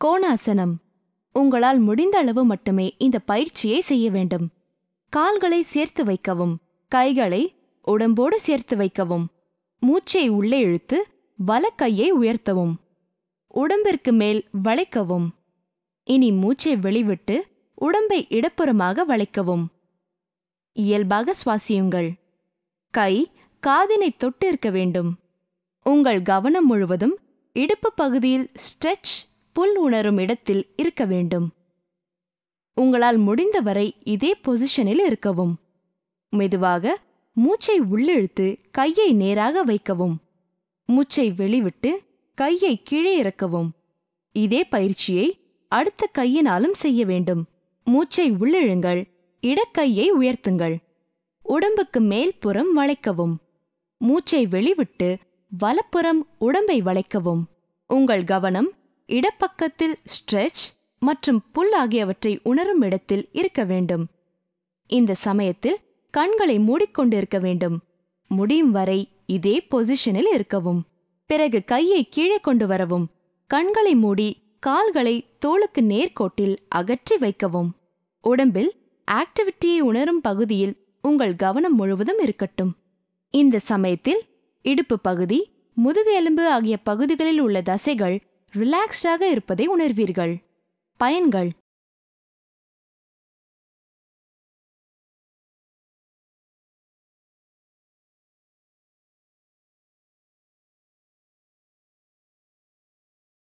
கோணாசனம். உங்களால் முடிந்த அளவு மட்டுமே இந்த பயிற்சியை செய்ய வேண்டும். கால்களை சேர்த்து வைக்கவும், கைகளை உடம்போடு சேர்த்து வைக்கவும். மூச்சை உள்ளே இழுத்து வலக்கையை உயர்த்தவும். உடம்பிற்கு மேல் வளைக்கவும். இனி மூச்சை வெளிவிட்டு உடம்பை இடப்புறமாக வளைக்கவும். இயல்பாக சுவாசியுங்கள். கை காதினை தொட்டு இருக்க வேண்டும். உங்கள் கவனம் முழுவதும் இடுப்பு பகுதியில் ஸ்ட்ரெச், புல் உணரும் இடத்தில் இருக்க வேண்டும். உங்களால் முடிந்தவரை இதே பொசிஷனில் இருக்கவும். மெதுவாக மூச்சை உள்ளிழுத்து கையை நேராக வைக்கவும். மூச்சை வெளிவிட்டு கையை கீழே இறக்கவும். இதே பயிற்சியை அடுத்த கையினாலும் செய்ய வேண்டும். மூச்சை உள்ளிழுங்கள், இடக்கையை உயர்த்துங்கள். உடம்புக்கு மேல்புறம் வளைக்கவும். மூச்சை வெளிவிட்டு வலப்புறம் உடம்பை வளைக்கவும். உங்கள் கவனம் இடப்பக்கத்தில் ஸ்ட்ரெச் மற்றும் புல் ஆகியவற்றை உணரும் இடத்தில் இருக்க வேண்டும். இந்த சமயத்தில் கண்களை மூடிக்கொண்டிருக்க வேண்டும். முடியும் வரை இதே பொசிஷனில் இருக்கவும். பிறகு கையை கீழே கொண்டு வரவும். கண்களை மூடி கால்களை தோளுக்கு நேர்கோட்டில் அகற்றி வைக்கவும். உடம்பில் ஆக்டிவிட்டியை உணரும் பகுதியில் உங்கள் கவனம் முழுவதும் இருக்கட்டும். இந்த சமயத்தில் இடுப்பு பகுதி, முதுகு எலும்பு ஆகிய பகுதிகளில் உள்ள தசைகள் ரிலாக்ஸ்டாக இருப்பதை உணர்வீர்கள். பயன்கள்: